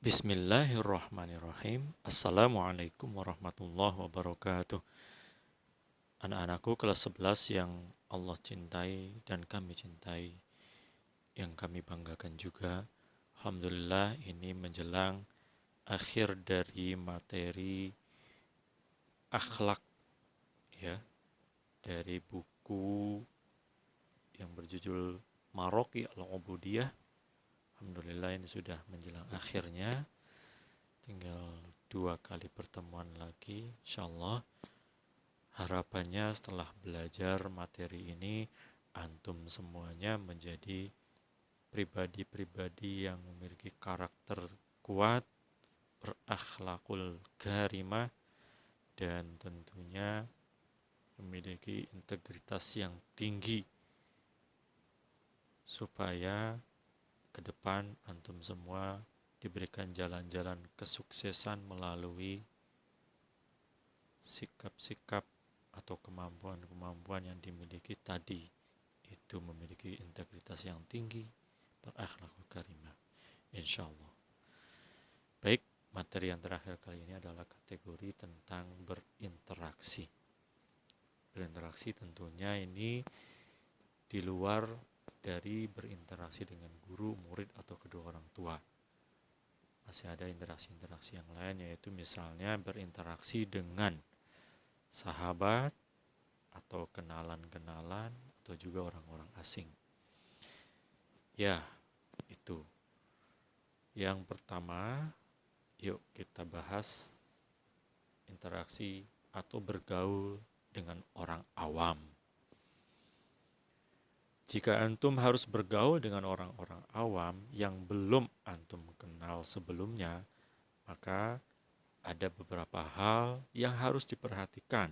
Bismillahirrahmanirrahim. Assalamualaikum warahmatullahi wabarakatuh. Anak-anakku kelas 11 yang Allah cintai dan kami cintai, yang kami banggakan juga. Alhamdulillah ini menjelang akhir dari materi akhlak ya, dari buku yang berjudul Maroki Al-Ubudiyah. Alhamdulillah ini sudah menjelang akhirnya. Tinggal 2 kali pertemuan lagi, insyaallah. Harapannya setelah belajar materi ini, antum semuanya menjadi pribadi-pribadi yang memiliki karakter kuat, berakhlakul karimah, dan tentunya memiliki integritas yang tinggi, supaya ke depan antum semua diberikan jalan-jalan kesuksesan melalui sikap-sikap atau kemampuan-kemampuan yang dimiliki tadi. Itu memiliki integritas yang tinggi, berakhlakul karimah, insya Allah. Baik, materi yang terakhir kali ini adalah kategori tentang berinteraksi. Berinteraksi tentunya ini di luar dari berinteraksi dengan guru, murid, atau kedua orang tua. Masih ada interaksi-interaksi yang lain, yaitu misalnya berinteraksi dengan sahabat, atau kenalan-kenalan, atau juga orang-orang asing. Ya, itu. Yang pertama, yuk kita bahas interaksi atau bergaul dengan orang awam. Jika antum harus bergaul dengan orang-orang awam yang belum antum kenal sebelumnya, maka ada beberapa hal yang harus diperhatikan.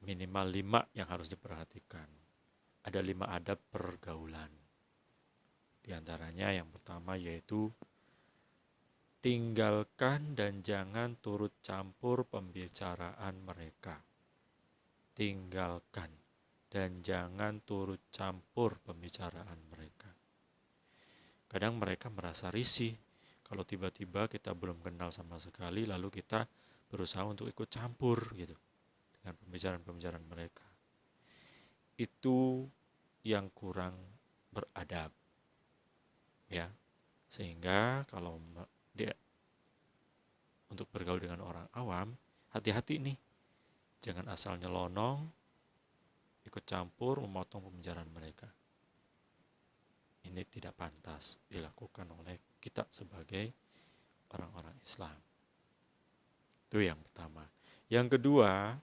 Minimal 5 yang harus diperhatikan. Ada 5 adab pergaulan. Di antaranya yang pertama yaitu tinggalkan dan jangan turut campur pembicaraan mereka. Tinggalkan dan jangan turut campur pembicaraan mereka. Kadang mereka merasa risih kalau tiba-tiba kita belum kenal sama sekali, lalu kita berusaha untuk ikut campur gitu dengan pembicaraan-pembicaraan mereka. Itu yang kurang beradab, ya. Sehingga kalau dia untuk bergaul dengan orang awam, hati-hati nih, jangan asal nyelonong, ikut campur, memotong pembicaraan mereka. Ini tidak pantas dilakukan oleh kita sebagai orang-orang Islam. Itu yang pertama. Yang kedua,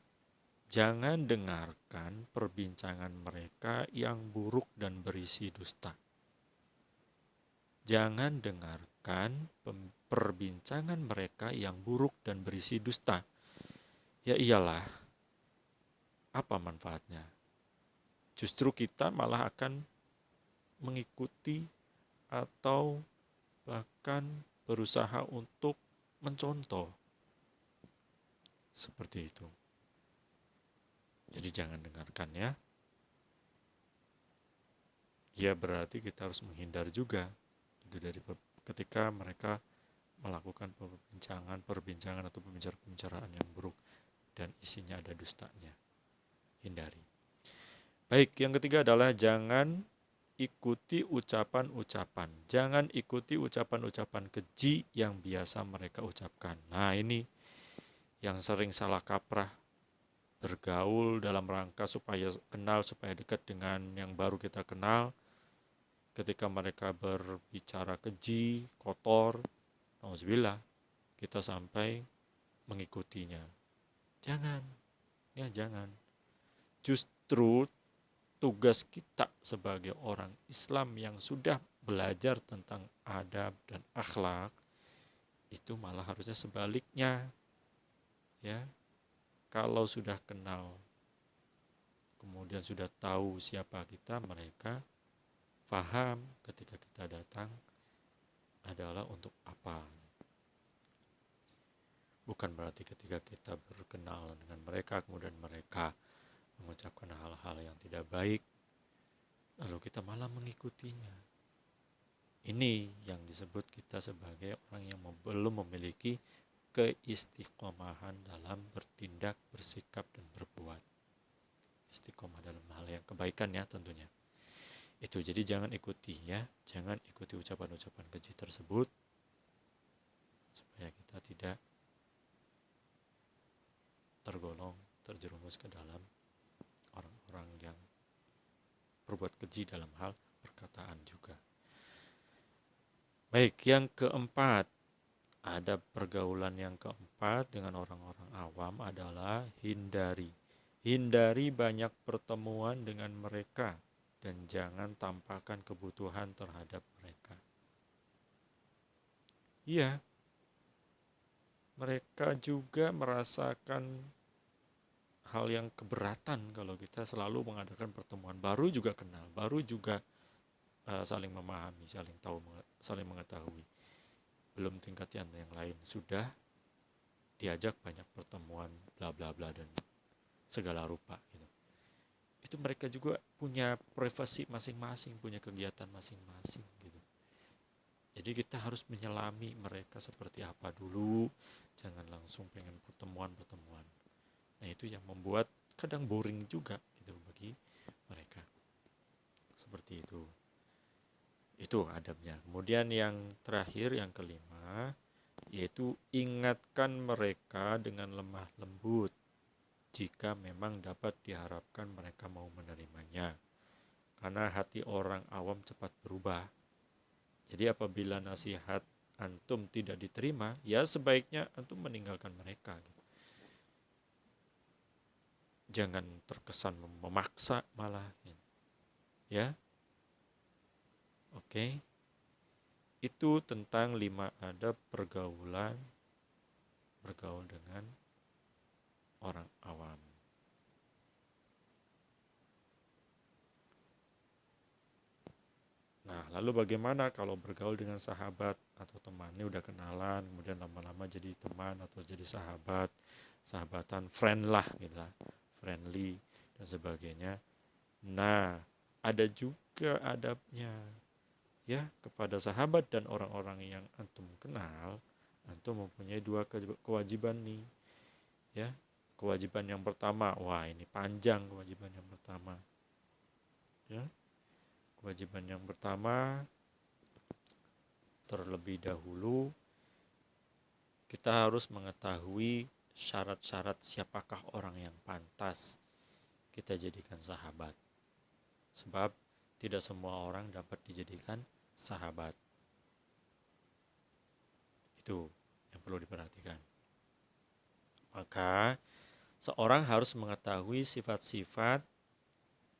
jangan dengarkan perbincangan mereka yang buruk dan berisi dusta. Jangan dengarkan perbincangan mereka yang buruk dan berisi dusta. Ya iyalah, apa manfaatnya? Justru kita malah akan mengikuti atau bahkan berusaha untuk mencontoh. Seperti itu. Jadi jangan dengarkan ya. Ya berarti kita harus menghindar juga itu dari ketika mereka melakukan perbincangan atau pembicaraan yang buruk dan isinya ada dustanya. Hindari. Baik, yang ketiga adalah jangan ikuti ucapan-ucapan. Jangan ikuti ucapan-ucapan keji yang biasa mereka ucapkan. Nah, ini yang sering salah kaprah. Bergaul dalam rangka supaya kenal, supaya dekat dengan yang baru kita kenal. Ketika mereka berbicara keji, kotor, nauzubillah, kita sampai mengikutinya. Jangan, ya jangan. Justru tugas kita sebagai orang Islam yang sudah belajar tentang adab dan akhlak, itu malah harusnya sebaliknya. Ya, kalau sudah kenal, kemudian sudah tahu siapa kita, mereka paham ketika kita datang adalah untuk apa. Bukan berarti ketika kita berkenalan dengan mereka, kemudian mereka mengucapkan hal-hal yang tidak baik, lalu kita malah mengikutinya. Ini yang disebut kita sebagai orang yang belum memiliki keistiqomahan dalam bertindak, bersikap, dan berbuat. Istiqomah dalam hal yang kebaikan ya tentunya. Itu jadi jangan ikuti ya, jangan ikuti ucapan-ucapan keji tersebut supaya kita tidak tergolong, terjerumus ke dalam orang-orang yang berbuat keji dalam hal perkataan juga. Baik, yang keempat, ada pergaulan yang keempat dengan orang-orang awam adalah hindari. Hindari banyak pertemuan dengan mereka dan jangan tampakkan kebutuhan terhadap mereka. Iya, mereka juga merasakan hal yang keberatan kalau kita selalu mengadakan pertemuan. Baru juga kenal, baru juga saling memahami, saling tahu, saling mengetahui. Belum tingkat yang lain, sudah diajak banyak pertemuan, bla bla bla dan segala rupa gitu. Itu mereka juga punya privasi masing-masing, punya kegiatan masing-masing gitu. Jadi kita harus menyelami mereka seperti apa dulu, jangan langsung pengen pertemuan-pertemuan. Nah itu yang membuat kadang boring juga gitu bagi mereka. Seperti itu. Itu adabnya. Kemudian yang terakhir, yang kelima, yaitu ingatkan mereka dengan lemah lembut jika memang dapat diharapkan mereka mau menerimanya. Karena hati orang awam cepat berubah. Jadi apabila nasihat antum tidak diterima, ya sebaiknya antum meninggalkan mereka. Jangan terkesan memaksa malah. Ya, oke. Itu tentang 5 adab pergaulan, bergaul dengan orang awam. Nah, lalu bagaimana kalau bergaul dengan sahabat atau teman? Ini udah kenalan, kemudian lama-lama jadi teman atau jadi sahabat, sahabatan, friend lah gitu lah, friendly dan sebagainya. Nah, ada juga adabnya ya kepada sahabat dan orang-orang yang antum kenal. Antum mempunyai 2 kewajiban nih ya. Kewajiban yang pertama, wah ini panjang kewajiban yang pertama ya. Kewajiban yang pertama, terlebih dahulu kita harus mengetahui syarat-syarat siapakah orang yang pantas kita jadikan sahabat. Sebab tidak semua orang dapat dijadikan sahabat. Itu yang perlu diperhatikan. Maka seorang harus mengetahui sifat-sifat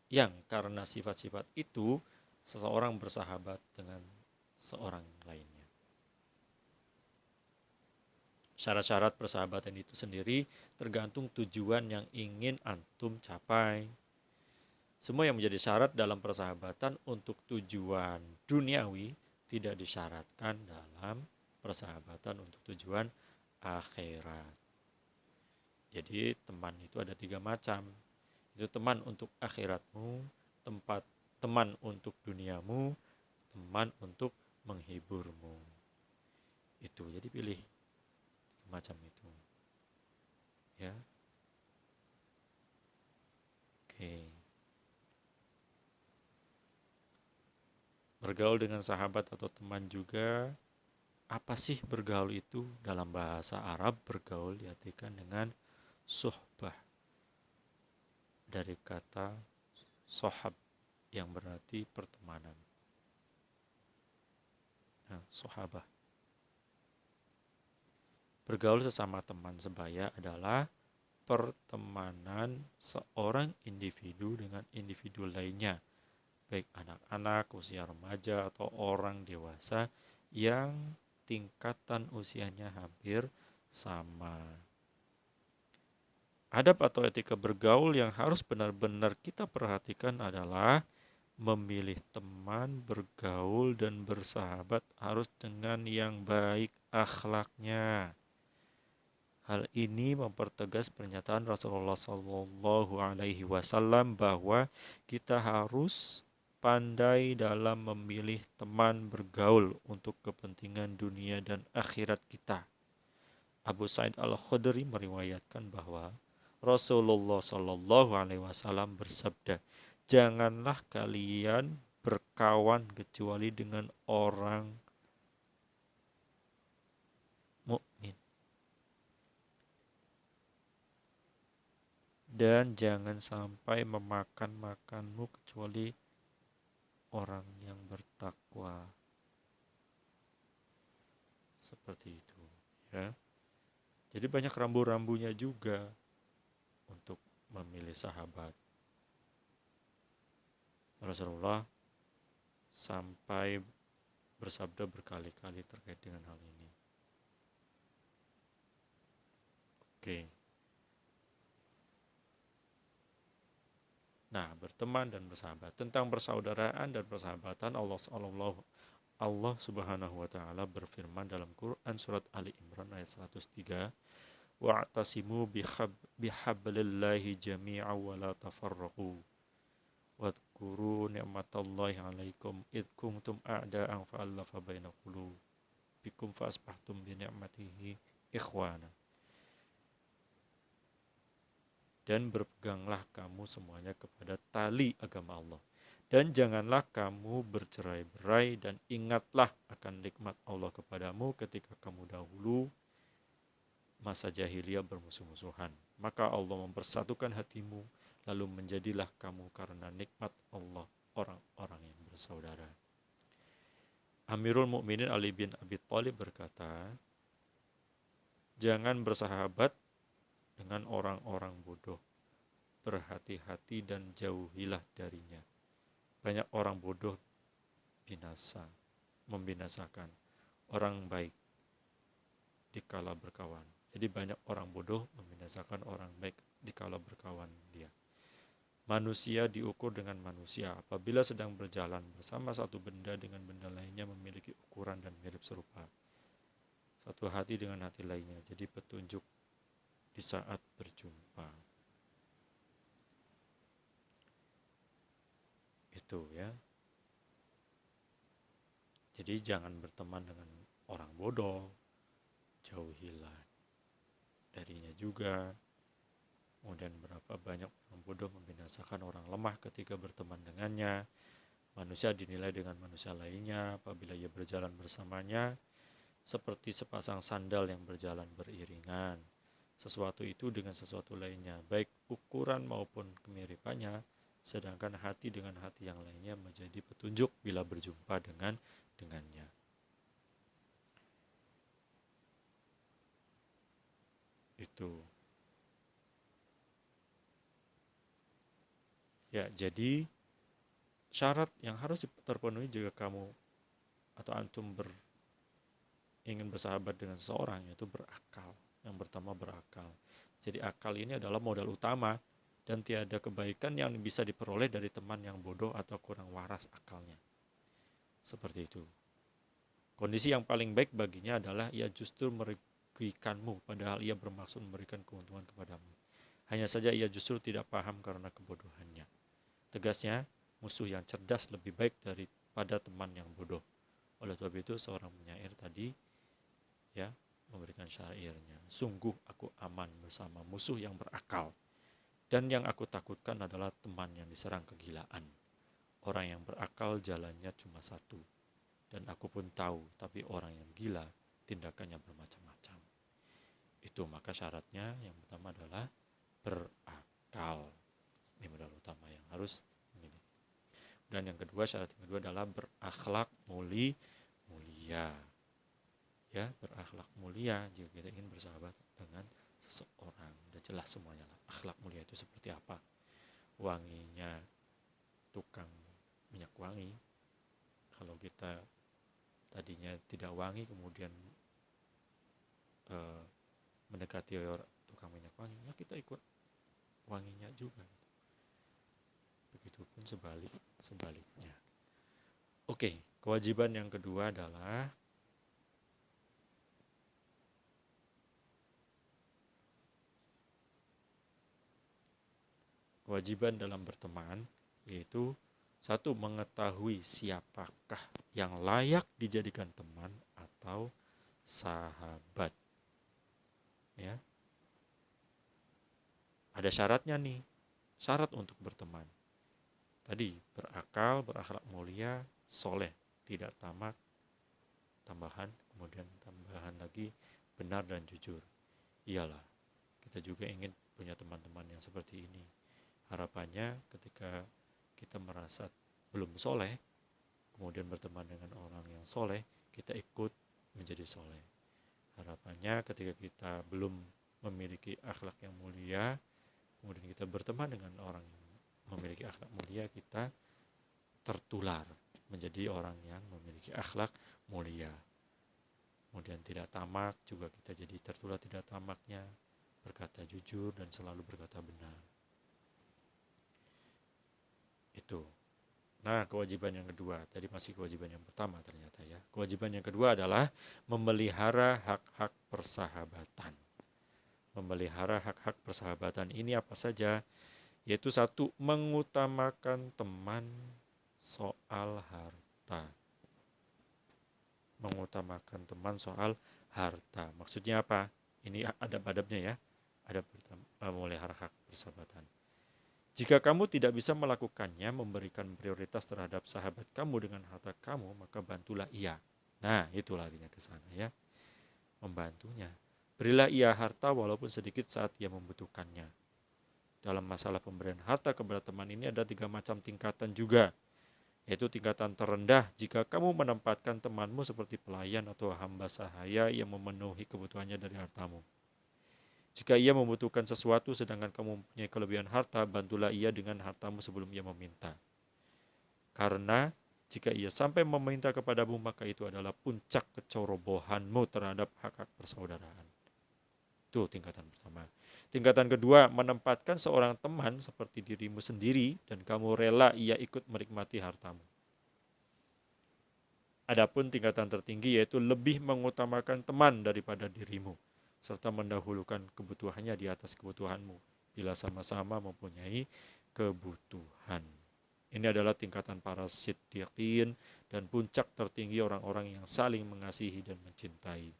yang karena sifat-sifat itu seseorang bersahabat dengan seorang lainnya. Syarat-syarat persahabatan itu sendiri tergantung tujuan yang ingin antum capai. Semua yang menjadi syarat dalam persahabatan untuk tujuan duniawi tidak disyaratkan dalam persahabatan untuk tujuan akhirat. Jadi teman itu ada 3 macam. Itu teman untuk akhiratmu, teman untuk duniamu, teman untuk menghiburmu. Itu jadi pilih macam itu. Ya. Oke. Bergaul dengan sahabat atau teman juga. Apa sih bergaul itu? Dalam bahasa Arab bergaul diartikan dengan suhbah. Dari kata sohab yang berarti pertemanan. Nah, sohabah. Bergaul sesama teman sebaya adalah pertemanan seorang individu dengan individu lainnya, baik anak-anak, usia remaja, atau orang dewasa yang tingkatan usianya hampir sama. Adab atau etika bergaul yang harus benar-benar kita perhatikan adalah memilih teman, bergaul, dan bersahabat harus dengan yang baik akhlaknya. Hal ini mempertegas pernyataan Rasulullah SAW bahwa kita harus pandai dalam memilih teman bergaul untuk kepentingan dunia dan akhirat kita. Abu Sa'id Al-Khudri meriwayatkan bahwa Rasulullah Shallallahu Alaihi Wasallam bersabda, janganlah kalian berkawan kecuali dengan orang mukmin, dan jangan sampai memakanmu kecuali orang yang bertakwa. Seperti itu, ya. Jadi banyak rambu-rambunya juga untuk memilih sahabat. Rasulullah sampai bersabda berkali-kali terkait dengan hal ini. Oke. Nah, berteman dan bersahabat. Tentang persaudaraan dan persahabatan, Allah Subhanahu wa taala berfirman dalam Quran surat Ali Imran ayat 103, wa'tasimu bihablillahi jami'a wa la tafarraqu wadhkuru ni'matallahi 'alaikum id kuntum a'da'an fa'alafa baina qulubikum fa asbahtum bi ni'matihi ikhwana. Dan berpeganglah kamu semuanya kepada tali agama Allah, dan janganlah kamu bercerai-berai, dan ingatlah akan nikmat Allah kepadamu ketika kamu dahulu masa jahiliyah bermusuh-musuhan. Maka Allah mempersatukan hatimu, lalu menjadilah kamu karena nikmat Allah orang-orang yang bersaudara. Amirul Mukminin Ali bin Abi Thalib berkata, jangan bersahabat dengan orang-orang bodoh. Berhati-hati dan jauhilah darinya. Banyak orang bodoh membinasakan orang baik dikala berkawan. Jadi banyak orang bodoh membinasakan orang baik dikala berkawan dia. Manusia diukur dengan manusia. Apabila sedang berjalan bersama satu benda dengan benda lainnya memiliki ukuran dan mirip serupa. Satu hati dengan hati lainnya. Jadi petunjuk di saat berjumpa. Itu ya. Jadi jangan berteman dengan orang bodoh. Jauhilah darinya juga. Kemudian berapa banyak orang bodoh membinasakan orang lemah ketika berteman dengannya. Manusia dinilai dengan manusia lainnya apabila ia berjalan bersamanya seperti sepasang sandal yang berjalan beriringan. Sesuatu itu dengan sesuatu lainnya, baik ukuran maupun kemiripannya, sedangkan hati dengan hati yang lainnya menjadi petunjuk bila berjumpa dengannya. Itu. Ya, jadi syarat yang harus terpenuhi jika kamu atau antum ingin bersahabat dengan seseorang, yaitu berakal. Yang pertama berakal. Jadi akal ini adalah modal utama dan tiada kebaikan yang bisa diperoleh dari teman yang bodoh atau kurang waras akalnya. Seperti itu. Kondisi yang paling baik baginya adalah ia justru merugikanmu padahal ia bermaksud memberikan keuntungan kepadamu. Hanya saja ia justru tidak paham karena kebodohannya. Tegasnya, musuh yang cerdas lebih baik daripada teman yang bodoh. Oleh sebab itu seorang penyair tadi ya memberikan syairnya, sungguh aku aman bersama musuh yang berakal, dan yang aku takutkan adalah teman yang diserang kegilaan. Orang yang berakal jalannya cuma satu, dan aku pun tahu, tapi orang yang gila tindakannya bermacam-macam. Itu maka syaratnya yang pertama adalah berakal. Ini modal utama yang harus dimiliki. Dan yang kedua, syarat yang kedua adalah berakhlak mulia. Ya, berakhlak mulia jika kita ingin bersahabat dengan seseorang. Udah jelas semuanya lah. Akhlak mulia itu seperti apa? Wanginya tukang minyak wangi. Kalau kita tadinya tidak wangi kemudian mendekati tukang minyak wangi, ya kita ikut wanginya juga. Begitupun sebaliknya. Oke, kewajiban yang kedua adalah kewajiban dalam berteman, yaitu Satu, mengetahui siapakah yang layak dijadikan teman atau sahabat. Ya, ada syaratnya nih. Syarat untuk berteman. Tadi, berakal, berakhlak mulia, soleh, tidak tamak, kemudian tambahan lagi, benar dan jujur. Iyalah, kita juga ingin punya teman-teman yang seperti ini. Harapannya ketika kita merasa belum soleh, kemudian berteman dengan orang yang soleh, kita ikut menjadi soleh. Harapannya ketika kita belum memiliki akhlak yang mulia, kemudian kita berteman dengan orang yang memiliki akhlak mulia, kita tertular menjadi orang yang memiliki akhlak mulia. Kemudian tidak tamak, juga kita jadi tertular tidak tamaknya, berkata jujur dan selalu berkata benar. Itu. Nah, kewajiban yang kedua, tadi masih kewajiban yang pertama ternyata ya. Kewajiban yang kedua adalah memelihara hak-hak persahabatan. Memelihara hak-hak persahabatan ini apa saja? Yaitu satu, mengutamakan teman soal harta. Mengutamakan teman soal harta. Maksudnya apa? Ini ada adabnya ya. Ada memelihara hak persahabatan. Jika kamu tidak bisa melakukannya, memberikan prioritas terhadap sahabat kamu dengan harta kamu, maka bantulah ia. Nah, itu larinya ke sana ya. Membantunya. Berilah ia harta walaupun sedikit saat ia membutuhkannya. Dalam masalah pemberian harta kepada teman ini ada 3 macam tingkatan juga. Yaitu tingkatan terendah jika kamu menempatkan temanmu seperti pelayan atau hamba sahaya yang memenuhi kebutuhannya dari hartamu. Jika ia membutuhkan sesuatu sedangkan kamu mempunyai kelebihan harta, bantulah ia dengan hartamu sebelum ia meminta. Karena jika ia sampai meminta kepadamu, maka itu adalah puncak kecerobohanmu terhadap hak-hak persaudaraan. Itu tingkatan pertama. Tingkatan kedua, menempatkan seorang teman seperti dirimu sendiri dan kamu rela ia ikut menikmati hartamu. Adapun tingkatan tertinggi yaitu lebih mengutamakan teman daripada dirimu, serta mendahulukan kebutuhannya di atas kebutuhanmu, bila sama-sama mempunyai kebutuhan. Ini adalah tingkatan para siddiqin dan puncak tertinggi orang-orang yang saling mengasihi dan mencintai.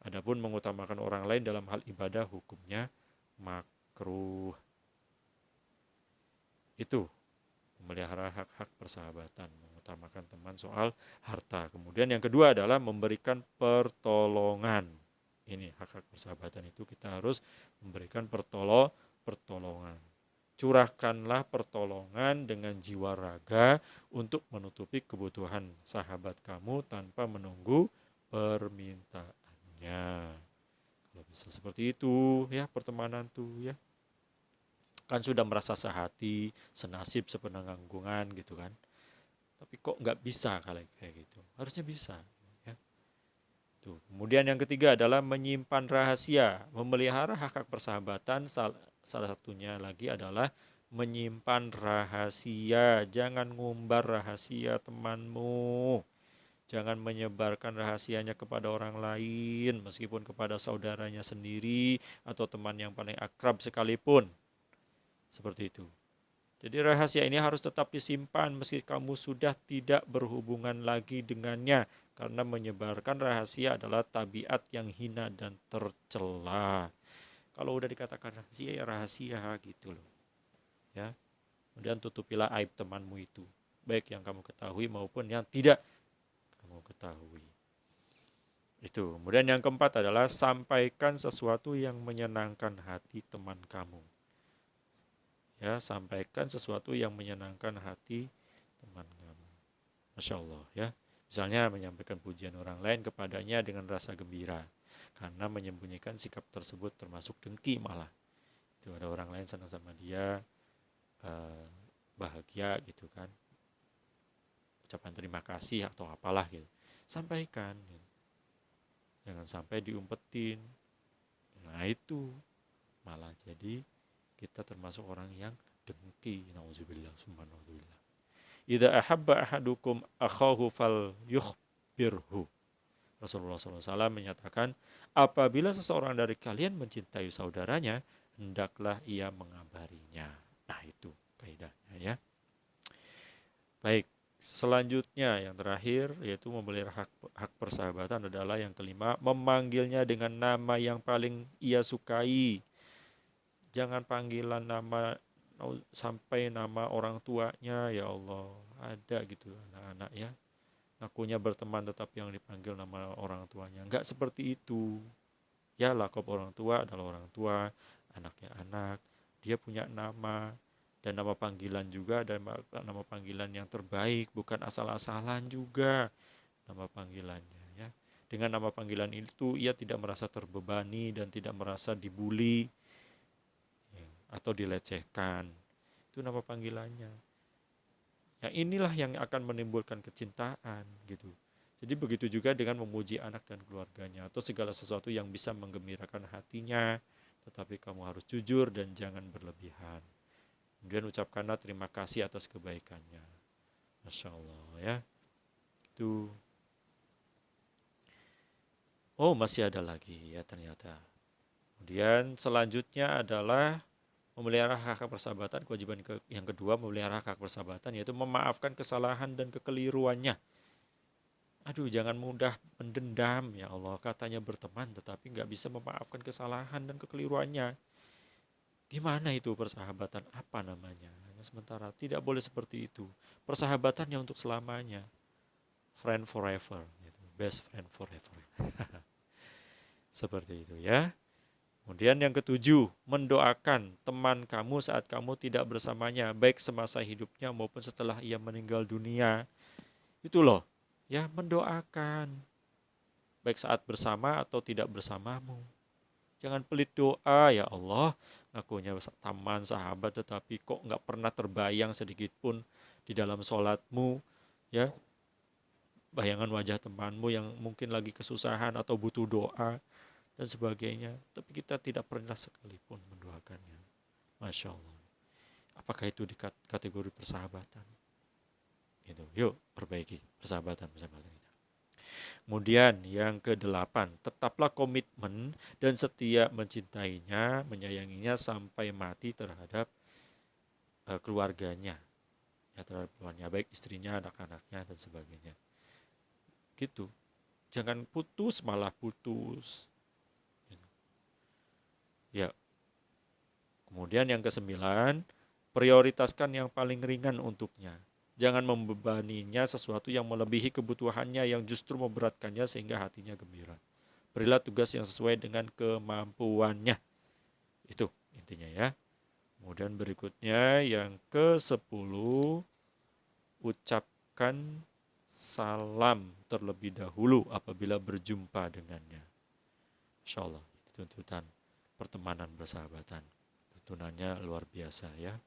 Adapun mengutamakan orang lain dalam hal ibadah, hukumnya makruh. Itu memelihara hak-hak persahabatan, mengutamakan teman soal harta. Kemudian yang kedua adalah memberikan pertolongan. Ini hak-hak persahabatan itu kita harus memberikan pertolongan. Curahkanlah pertolongan dengan jiwa raga untuk menutupi kebutuhan sahabat kamu tanpa menunggu permintaannya. Kalau bisa seperti itu ya pertemanan tuh ya. Kan sudah merasa sehati, senasib, sepenanggungan gitu kan. Tapi kok nggak bisa kayak gitu. Harusnya bisa. Tuh. Kemudian yang ketiga adalah menyimpan rahasia, memelihara hak-hak persahabatan. Salah satunya lagi adalah menyimpan rahasia. Jangan ngumbar rahasia temanmu. Jangan menyebarkan rahasianya kepada orang lain, meskipun kepada saudaranya sendiri atau teman yang paling akrab sekalipun. Seperti itu. Jadi rahasia ini harus tetap disimpan meski kamu sudah tidak berhubungan lagi dengannya. Karena menyebarkan rahasia adalah tabiat yang hina dan tercela. Kalau udah dikatakan rahasia ya rahasia gitu loh. Ya. Kemudian tutupilah aib temanmu itu. Baik yang kamu ketahui maupun yang tidak kamu ketahui. Itu. Kemudian yang keempat adalah sampaikan sesuatu yang menyenangkan hati teman kamu. Ya, sampaikan sesuatu yang menyenangkan hati teman kamu. Masya Allah ya. Misalnya menyampaikan pujian orang lain kepadanya dengan rasa gembira. Karena menyembunyikan sikap tersebut termasuk dengki malah. Itu ada orang lain senang sama dia, bahagia gitu kan. Ucapan terima kasih atau apalah gitu. Sampaikan. Gitu. Jangan sampai diumpetin. Nah itu malah jadi kita termasuk orang yang dengki. Nauzubillah, subhanallah. Idza ahabba ahadukum akhahu fal yukhbirhu. Rasulullah SAW menyatakan, apabila seseorang dari kalian mencintai saudaranya, hendaklah ia mengabarinya. Nah itu kaidahnya ya. Baik, selanjutnya yang terakhir yaitu memelihara hak persahabatan adalah yang kelima, memanggilnya dengan nama yang paling ia sukai. Jangan panggilan nama sampai nama orang tuanya, ya Allah. Ada gitu anak-anak ya. Ngakunya berteman tetapi yang dipanggil nama orang tuanya. Enggak seperti itu. Ya, lakop orang tua adalah orang tua, anaknya anak. Dia punya nama, dan nama panggilan juga, dan nama panggilan yang terbaik, bukan asal-asalan juga nama panggilannya ya. Dengan nama panggilan itu ia tidak merasa terbebani dan tidak merasa dibully ya, atau dilecehkan. Itu nama panggilannya. Ya, inilah yang akan menimbulkan kecintaan gitu. Jadi begitu juga dengan memuji anak dan keluarganya atau segala sesuatu yang bisa menggembirakan hatinya, tetapi kamu harus jujur dan jangan berlebihan. Kemudian ucapkanlah terima kasih atas kebaikannya. Masya Allah ya. Itu. Oh, masih ada lagi ya ternyata. Kemudian selanjutnya adalah memelihara hak persahabatan. Kewajiban yang kedua memelihara hak persahabatan yaitu memaafkan kesalahan dan kekeliruannya. Aduh, jangan mudah mendendam ya Allah. Katanya berteman tetapi nggak bisa memaafkan kesalahan dan kekeliruannya. Gimana itu persahabatan? Apa namanya? Sementara tidak boleh seperti itu. Persahabatannya untuk selamanya. Friend forever. Gitu. Best friend forever. Seperti itu ya. Kemudian yang ketujuh, mendoakan teman kamu saat kamu tidak bersamanya, baik semasa hidupnya maupun setelah ia meninggal dunia. Itu loh, ya mendoakan, baik saat bersama atau tidak bersamamu. Jangan pelit doa, ya Allah, ngakunya teman, sahabat, tetapi kok nggak pernah terbayang sedikit pun di dalam sholatmu, ya, bayangan wajah temanmu yang mungkin lagi kesusahan atau butuh doa, dan sebagainya. Tapi kita tidak pernah sekalipun mendoakannya. Masya Allah. Apakah itu di kategori persahabatan? Gitu. Yuk, perbaiki persahabatan kita. Kemudian yang kedelapan, tetaplah komitmen dan setia mencintainya, menyayanginya sampai mati terhadap keluarganya. Ya, terhadap keluarganya, baik istrinya, anak-anaknya, dan sebagainya. Gitu. Jangan putus, malah putus. Ya. Kemudian yang kesembilan, prioritaskan yang paling ringan untuknya. Jangan membebaninya sesuatu yang melebihi kebutuhannya yang justru memberatkannya sehingga hatinya gembira. Berilah tugas yang sesuai dengan kemampuannya. Itu intinya ya. Kemudian berikutnya yang ke-10, ucapkan salam terlebih dahulu apabila berjumpa dengannya. Insya Allah, itu tuntutan pertemanan bersahabatan. Tuntunannya luar biasa ya.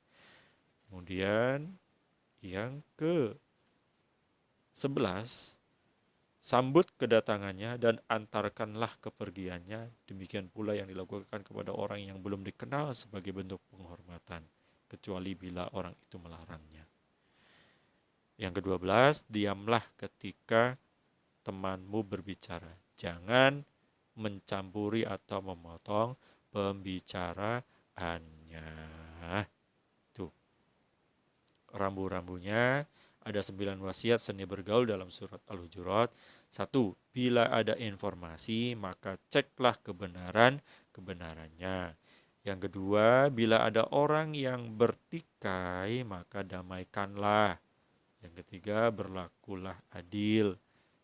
Kemudian yang ke-11, sambut kedatangannya dan antarkanlah kepergiannya. Demikian pula yang dilakukan kepada orang yang belum dikenal sebagai bentuk penghormatan, kecuali bila orang itu melarangnya. Yang ke-12, diamlah ketika temanmu berbicara. Jangan mencampuri atau memotong pembicaraannya. Tuh, rambu-rambunya. Ada 9 wasiat seni bergaul dalam surat Al-Hujurat. 1. Bila ada informasi, maka ceklah kebenarannya. Yang kedua, bila ada orang yang bertikai, maka damaikanlah. Yang ketiga, berlakulah adil.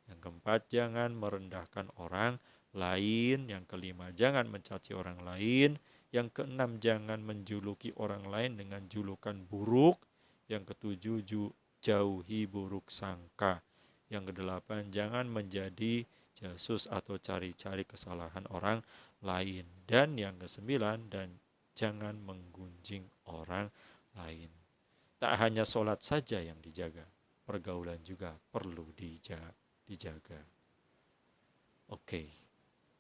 Yang keempat, jangan merendahkan orang lain. Yang kelima, jangan mencaci orang lain. Yang keenam, jangan menjuluki orang lain dengan julukan buruk. Yang ketujuh, jauhi buruk sangka. Yang kedelapan, jangan menjadi jasus atau cari-cari kesalahan orang lain. Dan yang kesembilan, dan jangan menggunjing orang lain. Tak hanya sholat saja yang dijaga, pergaulan juga perlu dijaga. Oke,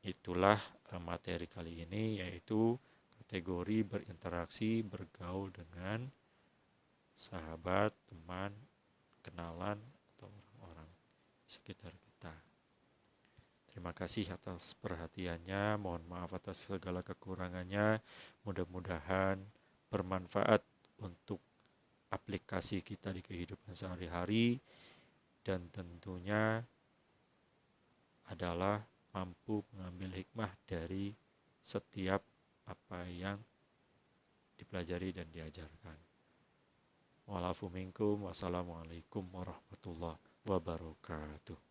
itulah materi kali ini, yaitu kategori berinteraksi, bergaul dengan sahabat, teman, kenalan, atau orang-orang sekitar kita. Terima kasih atas perhatiannya, mohon maaf atas segala kekurangannya, mudah-mudahan bermanfaat untuk aplikasi kita di kehidupan sehari-hari, dan tentunya adalah mampu mengambil hikmah dari setiap apa yang dipelajari dan diajarkan. Wa'alafu minkum, wassalamualaikum warahmatullahi wabarakatuh.